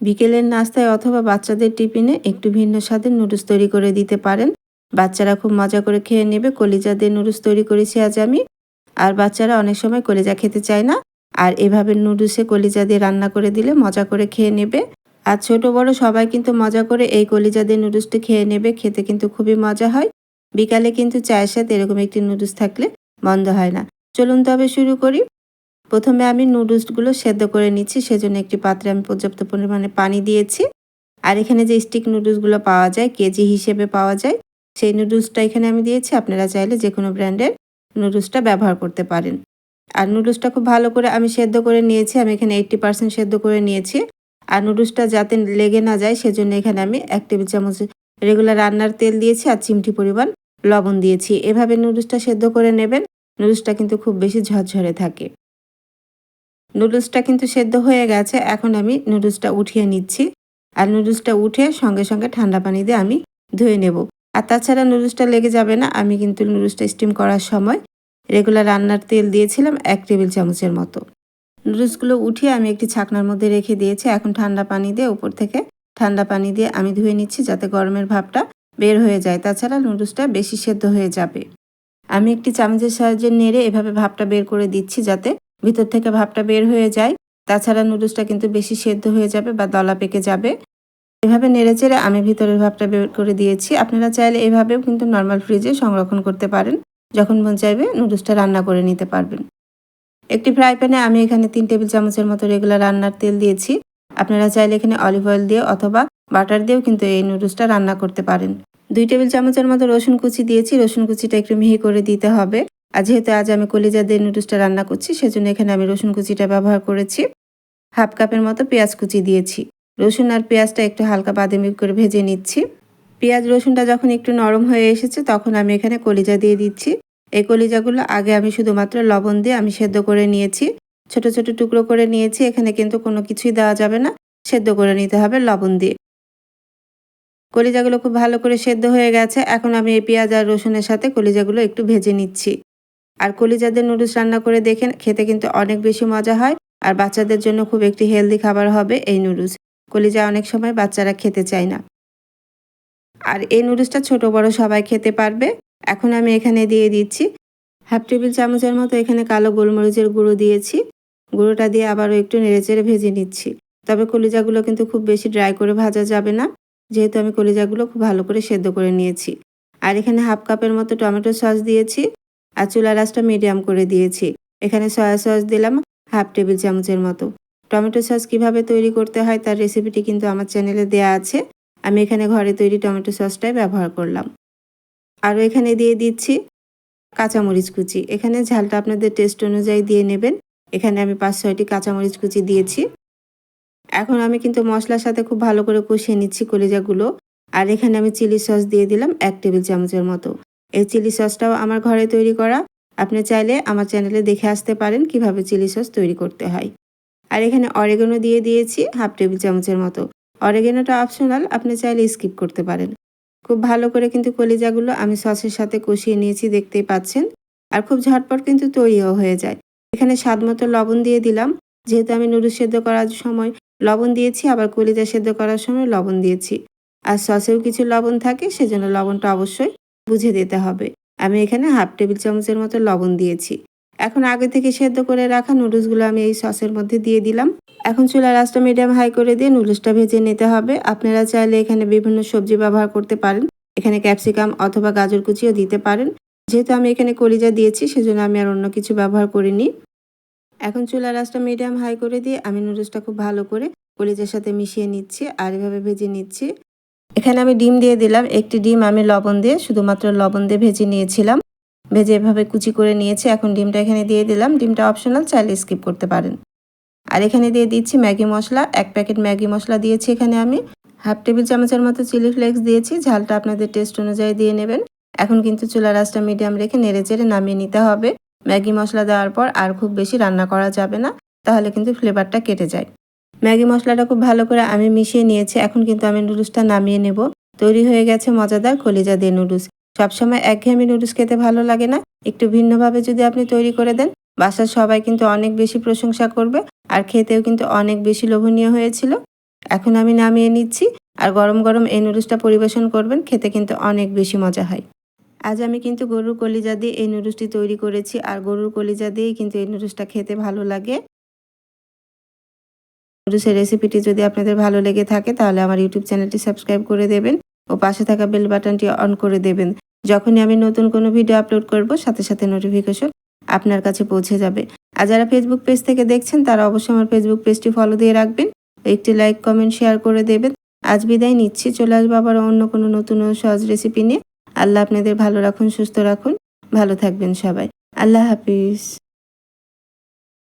বিকেলের নাস্তায় অথবা বাচ্চাদের টিফিনে একটু ভিন্ন স্বাদের নুডলস তৈরি করে দিতে পারেন। বাচ্চারা খুব মজা করে খেয়ে নেবে। কলিজা দিয়ে নুডলস তৈরি করেছি আজ আমি। আর বাচ্চারা অনেক সময় কলিজা খেতে চায় না, আর এভাবে নুডলসে কলিজা দিয়ে রান্না করে দিলে মজা করে খেয়ে নেবে। আর ছোট বড় সবাই কিন্তু মজা করে এই কলিজা দিয়ে নুডলসটি খেয়ে নেবে। খেতে কিন্তু খুবই মজা হয়। বিকালে কিন্তু চায়ের সাথে এরকম একটি নুডলস থাকলে মন্দ হয় না। চলুন তবে শুরু করি। প্রথমে আমি নুডলসগুলো সেদ্ধ করে নিচ্ছি, সেজন্য একটি পাত্রে আমি পর্যাপ্ত পরিমাণে পানি দিয়েছি। আর এখানে যে স্টিক নুডলসগুলো পাওয়া যায়, কেজি হিসেবে পাওয়া যায়, সেই নুডলসটা এখানে আমি দিয়েছি। আপনারা চাইলে যে কোনো ব্র্যান্ডের নুডলসটা ব্যবহার করতে পারেন। আর নুডলসটা খুব ভালো করে আমি সেদ্ধ করে নিয়েছি। আমি এখানে 80% সেদ্ধ করে নিয়েছি। আর নুডলসটা যাতে লেগে না যায় সেজন্য এখানে আমি 1 টেবিল চামচ রেগুলার রান্নার তেল দিয়েছি আর চিমটি পরিমাণ লবণ দিয়েছি। এভাবে নুডলসটা সেদ্ধ করে নেবেন। নুডলসটা কিন্তু খুব বেশি ঝরঝরে থাকে। নুডলসটা কিন্তু সেদ্ধ হয়ে গেছে। এখন আমি নুডলসটা উঠিয়ে নিচ্ছি। আর নুডলসটা উঠে সঙ্গে সঙ্গে ঠান্ডা পানি দিয়ে আমি ধুয়ে নেব। আর তাছাড়া নুডলসটা লেগে যাবে না। আমি কিন্তু নুডলসটা স্টিম করার সময় রেগুলার রান্নার তেল দিয়েছিলাম 1 টেবিল চামচের মতো। নুডলসগুলো উঠিয়ে আমি একটি ছাকনার মধ্যে রেখে দিয়েছি। এখন ঠান্ডা পানি দিয়ে উপর থেকে ঠান্ডা পানি দিয়ে আমি ধুয়ে নিচ্ছি, যাতে গরমের ভাবটা বের হয়ে যায়। তাছাড়া নুডলসটা বেশি সেদ্ধ হয়ে যাবে। আমি একটি চামচের সাহায্যে নেড়ে এভাবে ভাপটা বের করে দিচ্ছি, যাতে ভিতর থেকে ভাপটা বের হয়ে যায়। তাছাড়া নুডলসটা কিন্তু বেশি সেদ্ধ হয়ে যাবে বা দলা পেকে যাবে। এভাবে নেড়েচেড়ে আমি ভিতরের ভাপটা বের করে দিয়েছি। আপনারা চাইলে এভাবেও কিন্তু নর্মাল ফ্রিজে সংরক্ষণ করতে পারেন। যখন মন চাইবে নুডলসটা রান্না করে নিতে পারবেন। একটি ফ্রাই প্যানে আমি এখানে 3 টেবিল চামচের মতো রেগুলার রান্নার তেল দিয়েছি। আপনারা চাইলে এখানে অলিভ অয়েল দিয়ে অথবা বাটার দিয়েও কিন্তু এই নুডলসটা রান্না করতে পারেন। 2 টেবিল চামচের মতো রসুন কুচি দিয়েছি। রসুন কুচিটা একটু মিহি করে দিতে হবে। আর যেহেতু আজ আমি কলিজা দিয়ে নুডলসটা রান্না করছি, সেজন্য এখানে আমি রসুন কুচিটা ব্যবহার করেছি। হাফ কাপের মতো পেঁয়াজ কুচি দিয়েছি। রসুন আর পেঁয়াজটা একটু হালকা বাদামি করে ভেজে নিচ্ছি। পেঁয়াজ রসুনটা যখন একটু নরম হয়ে এসেছে, তখন আমি এখানে কলিজা দিয়ে দিচ্ছি। এই কলিজাগুলো আগে আমি শুধুমাত্র লবণ দিয়ে আমি সেদ্ধ করে নিয়েছি। ছোট ছোট টুকরো করে নিয়েছি। এখানে কিন্তু কোনো কিছুই দেওয়া যাবে না, সেদ্ধ করে নিতে হবে লবণ দিয়ে। কলিজাগুলো খুব ভালো করে সেদ্ধ হয়ে গেছে। এখন আমি এই পেঁয়াজ আর রসুনের সাথে কলিজাগুলো একটু ভেজে নিচ্ছি। আর কলিজা দিয়ে নুডলস রান্না করে দেখেন, খেতে কিন্তু অনেক বেশি মজা হয়। আর বাচ্চাদের জন্য খুব একটি হেলদি খাবার হবে এই নুডলস। কলিজা অনেক সময় বাচ্চারা খেতে চায় না। আর এই নুডলসটা ছোট বড় সবাই খেতে পারবে। এখন আমি এখানে দিয়ে দিচ্ছি হাফ টেবিল চামচের মতো এখানে কালো গোলমরিচের গুঁড়ো দিয়েছি। গুঁড়োটা দিয়ে আবারও একটু নেড়েচেড়ে ভেজে নিচ্ছি। তবে কলিজাগুলো কিন্তু খুব বেশি ড্রাই করে ভাজা যাবে না, যেহেতু আমি কলিজাগুলো খুব ভালো করে সেদ্ধ করে নিয়েছি। আর এখানে হাফ কাপের মতো টমেটো সস দিয়েছি। আর চুলার আঁচটা মিডিয়াম করে দিয়েছি। এখানে সয়া সস দিলাম হাফ টেবিল চামচের মতো। টমেটো সস কিভাবে তৈরি করতে হয় তার রেসিপিটি কিন্তু আমার চ্যানেলে দেয়া আছে। আমি এখানে ঘরে তৈরি টমেটো সসটাই ব্যবহার করলাম। আরও এখানে দিয়ে দিচ্ছি কাঁচামরিচ কুচি। এখানে ঝালটা আপনাদের টেস্ট অনুযায়ী দিয়ে নেবেন। এখানে আমি 5-6টি কাঁচামরিচ কুচি দিয়েছি। এখন আমি কিন্তু মশলার সাথে খুব ভালো করে কষিয়ে নিচ্ছি কলিজাগুলো। আর এখানে আমি চিলি সস দিয়ে দিলাম 1 টেবিল চামচের মতো। এই চিলি সসটাও আমার ঘরে তৈরি করা। আপনি চাইলে আমার চ্যানেলে দেখে আসতে পারেন কিভাবে চিলি সস তৈরি করতে হয়। আর এখানে অরিগানো দিয়ে দিয়েছি হাফ টেবিল চামচের মতো। অরিগানোটা অপশনাল, আপনি চাইলে স্কিপ করতে পারেন। খুব ভালো করে কিন্তু কলিজাগুলো আমি সসের সাথে কষিয়ে নিয়েছি, দেখতেই পাচ্ছেন। আর খুব ঝটপট কিন্তু তৈরিও হয়ে যায়। এখানে স্বাদ মতো লবণ দিয়ে দিলাম। যেহেতু আমি নুডলস সেদ্ধ করার সময় লবণ দিয়েছি, আবার কলিজা সেদ্ধ করার সময় লবণ দিয়েছি। আর সসেও কিছু লবণ থাকে, সেজন্য লবণটা অবশ্যই বুঝে দিতে হবে। আমি এখানে হাফ টেবিল চামচের মতো লবণ দিয়েছি। এখন আগে থেকে সেদ্ধ করে রাখা নুডলসগুলো আমি এই সসের মধ্যে দিয়ে দিলাম। এখন চুলার আঁচটা মিডিয়াম হাই করে দিয়ে নুডলসটা ভেজে নিতে হবে। আপনারা চাইলে এখানে বিভিন্ন সবজি ব্যবহার করতে পারেন। এখানে ক্যাপসিকাম অথবা গাজর কুচিও দিতে পারেন। যেহেতু আমি এখানে কলিজা দিয়েছি, সেজন্য আমি আর অন্য কিছু ব্যবহার করিনি। এখন চুলার আঁচটা মিডিয়াম হাই করে দিয়ে আমি নুডলসটা খুব ভালো করে কলিজার সাথে মিশিয়ে নিচ্ছি আর এভাবে ভেজে নিচ্ছি। এখানে আমি ডিম দিয়ে দিলাম। একটি ডিম আমি লবণ দিয়ে শুধুমাত্র লবণ দিয়ে ভেজে নিয়েছিলাম। ভেজে এভাবে কুচি করে নিয়েছি। এখন ডিমটা এখানে দিয়ে দিলাম। ডিমটা অপশনাল, চাইলে স্কিপ করতে পারেন। আর এখানে দিয়ে দিচ্ছি ম্যাগি মশলা। 1 প্যাকেট ম্যাগি মশলা দিয়েছি এখানে আমি। হাফ টেবিল চামচের মতো চিলি ফ্লেক্স দিয়েছি। ঝালটা আপনাদের টেস্ট অনুযায়ী দিয়ে নেবেন। এখন কিন্তু চুলার আঁচটা মিডিয়াম রেখে নেড়েচেড়ে নামিয়ে নিতে হবে। ম্যাগি মশলা দেওয়ার পর আর খুব বেশি রান্না করা যাবে না, তাহলে কিন্তু ফ্লেভারটা কেটে যায়। ম্যাগি মশলাটা খুব ভালো করে আমি মিশিয়ে নিয়েছি। এখন কিন্তু আমি নুডলসটা নামিয়ে নেব। তৈরি হয়ে গেছে মজাদার কলিজা দিয়ে নুডলস। সবসময় একঘেয়েমি নুডলস খেতে ভালো লাগে না, একটু ভিন্নভাবে যদি আপনি তৈরি করে দেন, বাসার সবাই কিন্তু অনেক বেশি প্রশংসা করবে। আর খেতেও কিন্তু অনেক বেশি লোভনীয় হয়েছিল। এখন আমি নামিয়ে নিচ্ছি। আর গরম গরম এই নুডলসটা পরিবেশন করবেন, খেতে কিন্তু অনেক বেশি মজা হয়। আজ আমি কিন্তু গরুর কলিজা দিয়ে এই নুডলসটি তৈরি করেছি, আর গরুর কলিজা দিয়েই কিন্তু এই নুডলসটা খেতে ভালো লাগে। নুডলসের রেসিপিটি যদি আপনাদের ভালো লেগে থাকে তাহলে আমার ইউটিউব চ্যানেলটি সাবস্ক্রাইব করে দেবেন ও পাশে থাকা বেল বাটনটি অন করে দেবেন। যখনই আমি নতুন কোনো ভিডিও আপলোড করব সাথে সাথে নোটিফিকেশন আপনার কাছে পৌঁছে যাবে। আর যারা ফেসবুক পেজ থেকে দেখছেন তারা অবশ্যই আমার ফেসবুক পেজটি ফলো দিয়ে রাখবেন। একটি লাইক কমেন্ট শেয়ার করে দেবেন। আজ বিদায় নিচ্ছি, চলে আসবো আবার অন্য কোনো নতুন ও সহজ রেসিপি নিয়ে। আল্লাহ আপনাদের ভালো রাখুন, সুস্থ রাখুন, ভালো থাকবেন সবাই। আল্লাহ হাফিজ।